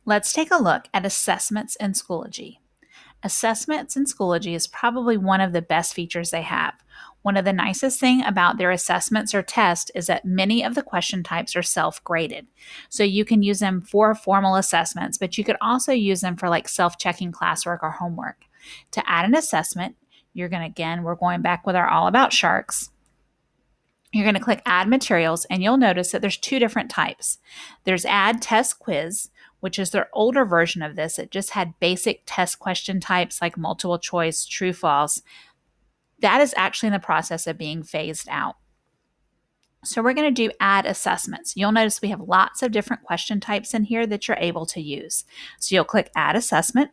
Let's take a look at assessments in Schoology. Assessments in Schoology is probably one of the best features they have. One of the nicest things about their assessments or tests is that many of the question types are self-graded. So you can use them for formal assessments, but you could also use them for like self-checking classwork or homework. To add an assessment, we're going back with our All About Sharks. You're going to click Add Materials, and you'll notice that there's two different types. There's Add Test Quiz, which is their older version of this. It just had basic test question types like multiple choice, true, false. That is actually in the process of being phased out. So we're going to do Add Assessments. You'll notice we have lots of different question types in here that you're able to use. So you'll click Add Assessment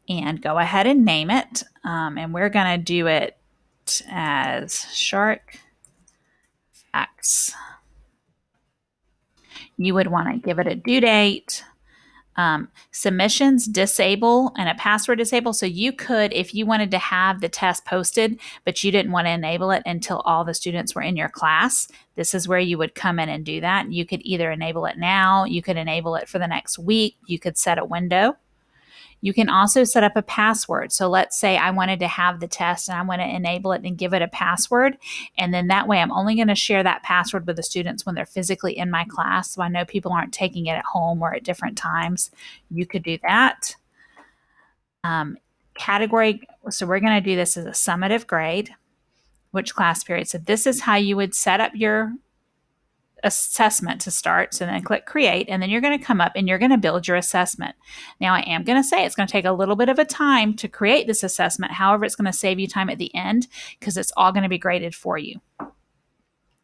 and go ahead and name it. And we're going to do it as Shark X. You would want to give it a due date. Submissions disable and a password disable. So you could, if you wanted to have the test posted, but you didn't want to enable it until all the students were in your class, this is where you would come in and do that. You could either enable it now, you could enable it for the next week, you could set a window. You can also set up a password. So let's say I wanted to have the test and I want to enable it and give it a password. And then that way I'm only going to share that password with the students when they're physically in my class. So I know people aren't taking it at home or at different times. You could do that. Category. So we're going to do this as a summative grade. Which class period? So this is how you would set up your assessment to start. So then click create, and then you're going to come up and you're going to build your assessment. Now I am going to say it's going to take a little bit of a time to create this assessment. However, it's going to save you time at the end because it's all going to be graded for you.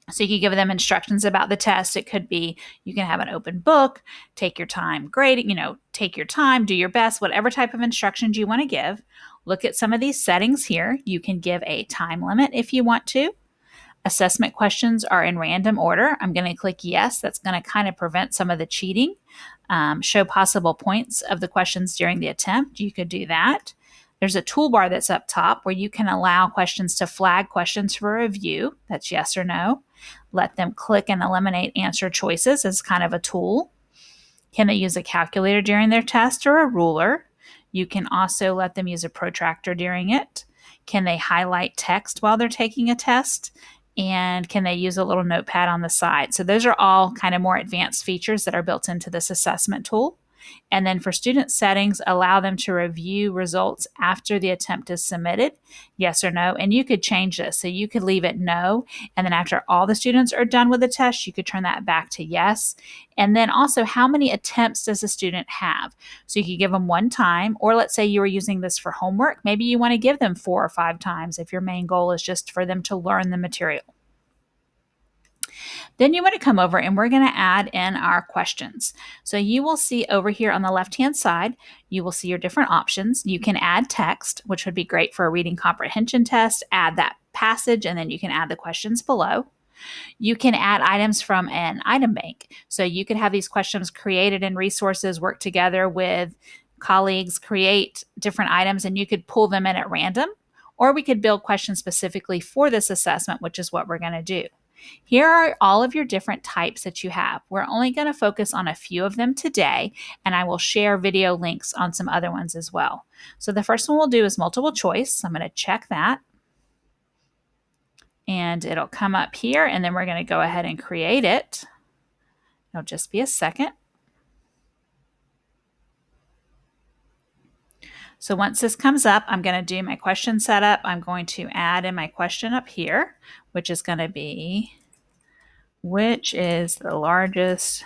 So you can give them instructions about the test. It could be you can have an open book, take your time grading, take your time, do your best, whatever type of instructions you want to give. Look at some of these settings here. You can give a time limit if you want to. Assessment questions are in random order. I'm going to click yes. That's going to kind of prevent some of the cheating. Show possible points of the questions during the attempt. You could do that. There's a toolbar that's up top where you can allow questions to flag questions for review. That's yes or no. Let them click and eliminate answer choices as kind of a tool. Can they use a calculator during their test or a ruler? You can also let them use a protractor during it. Can they highlight text while they're taking a test? And can they use a little notepad on the side? So those are all kind of more advanced features that are built into this assessment tool. And then for student settings, allow them to review results after the attempt is submitted, yes or no. And you could change this. So you could leave it no. And then after all the students are done with the test, you could turn that back to yes. And then also, how many attempts does a student have? So you could give them one time, or let's say you were using this for homework. Maybe you want to give them 4 or 5 times if your main goal is just for them to learn the material. Then you want to come over and we're going to add in our questions. So you will see over here on the left-hand side, you will see your different options. You can add text, which would be great for a reading comprehension test. Add that passage, and then you can add the questions below. You can add items from an item bank. So you could have these questions created in resources, work together with colleagues, create different items, and you could pull them in at random. Or we could build questions specifically for this assessment, which is what we're going to do. Here are all of your different types that you have. We're only going to focus on a few of them today, and I will share video links on some other ones as well. So the first one we'll do is multiple choice. I'm going to check that. And it'll come up here, and then we're going to go ahead and create it. It'll just be a second. So once this comes up, I'm going to do my question setup. I'm going to add in my question up here, which is going to be, which is the largest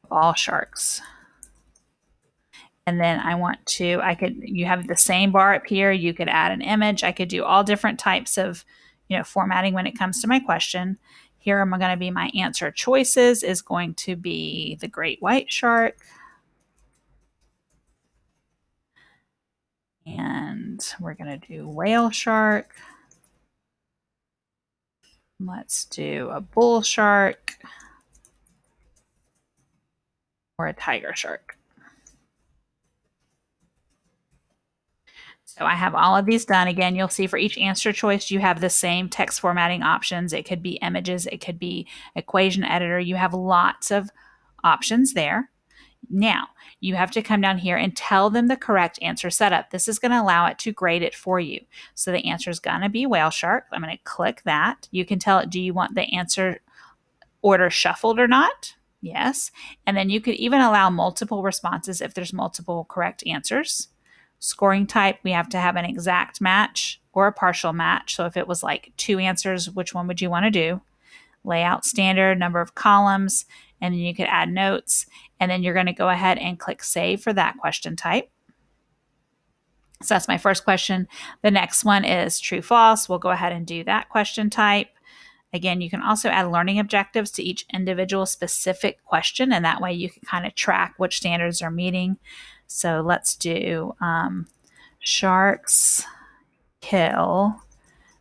of all sharks? And then you have the same bar up here. You could add an image. I could do all different types of, formatting when it comes to my question. Here I'm going to be my answer choices is going to be the great white shark. And we're going to do whale shark. Let's do a bull shark or a tiger shark. So I have all of these done. Again, you'll see for each answer choice, you have the same text formatting options. It could be images. It could be equation editor. You have lots of options there. Now, you have to come down here and tell them the correct answer setup. This is going to allow it to grade it for you. So the answer is going to be whale shark. I'm going to click that. You can tell it, do you want the answer order shuffled or not? Yes. And then you could even allow multiple responses if there's multiple correct answers. Scoring type, we have to have an exact match or a partial match. So if it was like 2 answers, which one would you want to do? Layout standard, number of columns, and then you could add notes. And then you're going to go ahead and click save for that question type. So that's my first question. The next one is true, false. We'll go ahead and do that question type. Again, you can also add learning objectives to each individual specific question, and that way you can kind of track which standards are meeting. So let's do sharks kill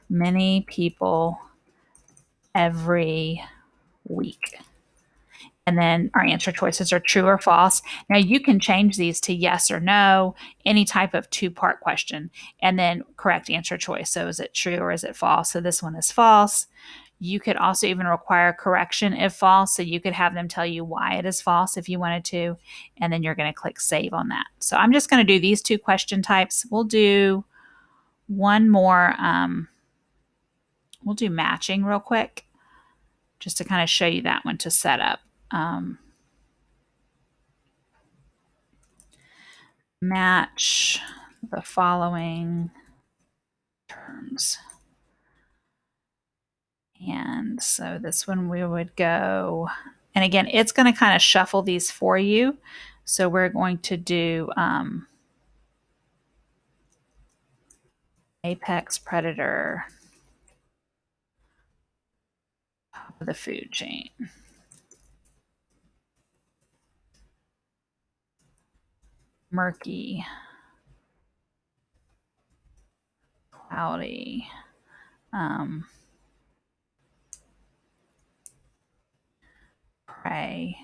many people every week. And then our answer choices are true or false. Now you can change these to yes or no, any type of 2-part question, and then correct answer choice. So is it true or is it false? So this one is false. You could also even require correction if false. So you could have them tell you why it is false if you wanted to, and then you're going to click save on that. So I'm just going to do these 2 question types. We'll do one more. We'll do matching real quick just to kind of show you that one to set up. Match the following terms. And so this one we would go, and again, it's going to kind of shuffle these for you. So we're going to do apex predator, top of the food chain. Murky, cloudy, prey.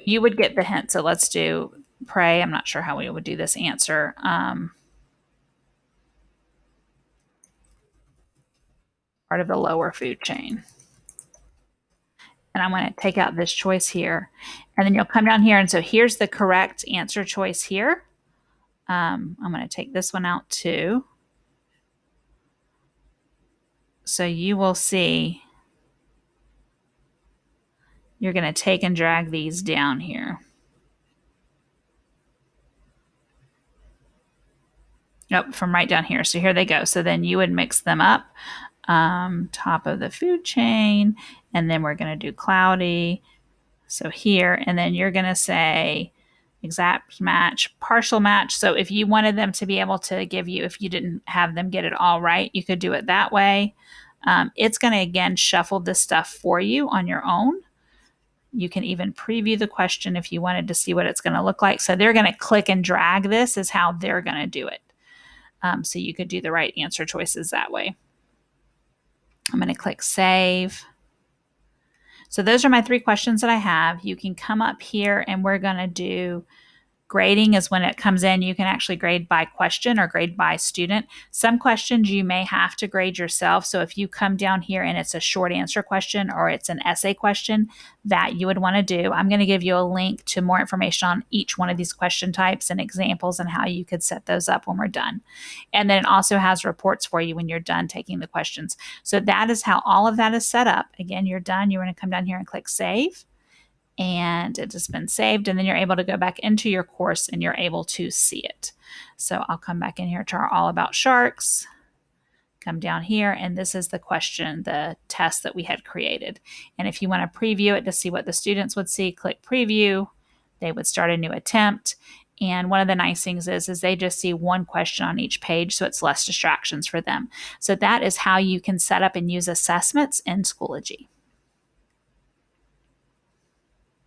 You would get the hint. So let's do prey. I'm not sure how we would do this answer. Part of the lower food chain. And I'm going to take out this choice here. And then you'll come down here. And so here's the correct answer choice here. I'm going to take this one out too. So you will see, you're going to take and drag these down here. Nope, from right down here. So here they go. So then you would mix them up. Top of the food chain. And then we're going to do cloudy. So here, and then you're going to say exact match, partial match. So if you wanted them to be able to give you, if you didn't have them get it all right, you could do it that way. It's going to, again, shuffle this stuff for you on your own. You can even preview the question if you wanted to see what it's going to look like. So they're going to click and drag. This is how they're going to do it. So you could do the right answer choices that way. I'm going to click save. So those are my 3 questions that I have. You can come up here and we're going to do grading is when it comes in. You can actually grade by question or grade by student. Some questions you may have to grade yourself. So if you come down here and it's a short answer question or it's an essay question that you would want to do, I'm going to give you a link to more information on each one of these question types and examples and how you could set those up when we're done. And then it also has reports for you when you're done taking the questions. So that is how all of that is set up. Again, you're done. You're going to come down here and click save. And it has been saved, and then you're able to go back into your course and you're able to see it. So I'll come back in here to our All About Sharks, come down here, and this is the question, the test that we had created. And if you want to preview it to see what the students would see, click preview. They would start a new attempt. And one of the nice things is they just see one question on each page, so it's less distractions for them. So that is how you can set up and use assessments in Schoology.